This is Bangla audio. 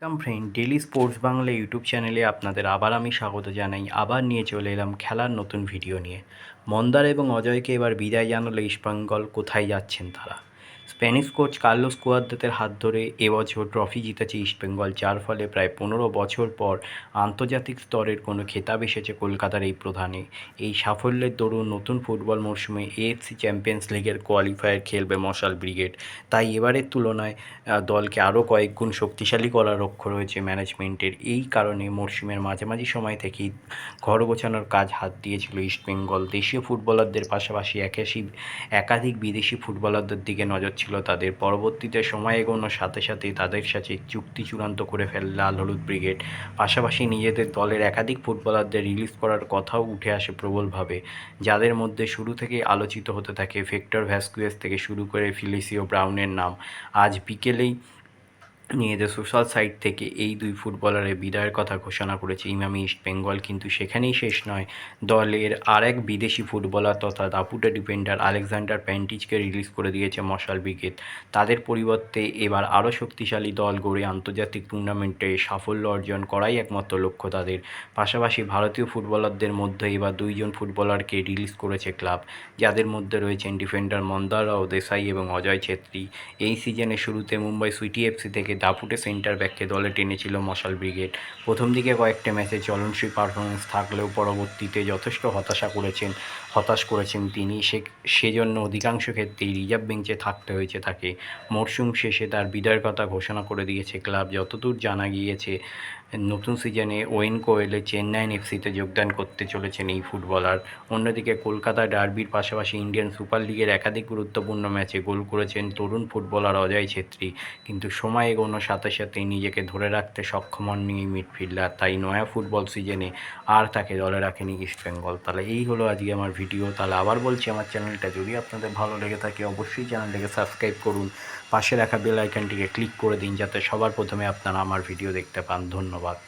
Friend daily sports Bangla YouTube চ্যানেলে আপনাদের আবার আমি স্বাগত জানাই। আবার নিয়ে চলে এলাম খেলার নতুন ভিডিও নিয়ে। মন্দার এবং অজয়কে এবার বিদায় জানালো ইস্টবেঙ্গল। কোথায় যাচ্ছেন তারা? স্প্যানিশ কোচ কার্লোস কুয়াদ্রাতের হাত ধরে এবছর ট্রফি জিতেছে ইস্টবেঙ্গল, যার ফলে প্রায় 15 বছর পর আন্তর্জাতিক স্তরের কোনো খেতাব এসেছে কলকাতার এই প্রধানে। এই সাফল্যের দরুন নতুন ফুটবল মরশুমে এএফসি চ্যাম্পিয়ন্স লিগের কোয়ালিফায়ার খেলবে মশাল ব্রিগেড। তাই এবারের তুলনায় দলকে আরও কয়েক গুণ শক্তিশালী করার লক্ষ্য রয়েছে ম্যানেজমেন্টের। এই কারণে মরশুমের মাঝামাঝি সময় থেকেই ঘর গোছানোর কাজ হাত দিয়েছিল ইস্টবেঙ্গল। দেশীয় ফুটবলারদের পাশাপাশি একাধিক বিদেশি ফুটবলারদের দিকে নজর ছিল তাদের। পরবর্তীতে সময় এগোনোর সাথে সাথে তাদের সাথে চুক্তি চূড়ান্ত করে ফেলে লাল হলুদ ব্রিগেড। পাশাপাশি নিজেদের দলের একাধিক ফুটবলারদের রিলিজ করার কথাও উঠে আসে প্রবলভাবে, যাদের মধ্যে শুরু থেকেই আলোচিত হতে থাকে ভিক্টর ভ্যাসকুয়েজ থেকে শুরু করে ফেলিসিও ব্রাউনের নাম। আজ বিকেলেই নিজেদের সোশ্যাল সাইট থেকে এই দুই ফুটবলারের বিদায়ের কথা ঘোষণা করেছে ইমামি ইস্টবেঙ্গল। কিন্তু সেখানেই শেষ নয়, দলের আরেক বিদেশি ফুটবলার তথা দাপুটে ডিফেন্ডার আলেকজান্ডার প্যান্টিচকে রিলিজ করে দিয়েছে মশাল ব্রিগেড। তাদের পরিবর্তে এবার আরও শক্তিশালী দল গড়ে আন্তর্জাতিক টুর্নামেন্টে সাফল্য অর্জন করাই একমাত্র লক্ষ্য তাদের। পাশাপাশি ভারতীয় ফুটবলারদের মধ্যে এবার দুইজন ফুটবলারকে রিলিজ করেছে ক্লাব, যাদের মধ্যে রয়েছেন ডিফেন্ডার মন্দার রাও দেসাই এবং অজয় ছেত্রী। এই সিজনের শুরুতে মুম্বাই সিটি এফসি থেকে দাপুটে সেন্টার ব্যাককে দলে টেনেছিল মশাল ব্রিগেড। প্রথম দিকে কয়েকটা ম্যাচে চলনসই পারফরমেন্স থাকলেও পরবর্তীতে যথেষ্ট হতাশ করেছেন তিনি। সেজন্য অধিকাংশ ক্ষেত্রেই রিজার্ভ বেঞ্চে থাকতে হয়েছে তাকে। মরশুম শেষে তার বিদায়ের কথা ঘোষণা করে দিয়েছে ক্লাব। যতদূর জানা গিয়েছে, নতুন সিজনে ওয়েন কোয়েলে চেন্নাইন এফসিতে যোগদান করতে চলেছেন এই ফুটবলার। অন্যদিকে কলকাতা ডার্বির পাশাপাশি ইন্ডিয়ান সুপার লিগের একাধিক গুরুত্বপূর্ণ ম্যাচে গোল করেছেন তরুণ ফুটবলার অজয় ছেত্রী। কিন্তু সময় এগোনোর সাথে সাথে নিজেকে ধরে রাখতে সক্ষম হননি এই মিডফিল্ডার। তাই নয়া ফুটবল সিজনে আর তাকে দলে রাখেনি ইস্টবেঙ্গল। তাহলে এই হলো আজকে আমার ভিডিও। তাহলে আবার বলছি, আমার চ্যানেলটা যদি আপনাদের ভালো লেগে থাকে অবশ্যই চ্যানেলটাকে সাবস্ক্রাইব করুন, পাশে রাখা বেল আইকনটিকে ক্লিক করে দিন, যাতে সবার প্রথমে আপনারা আমার ভিডিও দেখতে পান। ধন্যবাদ।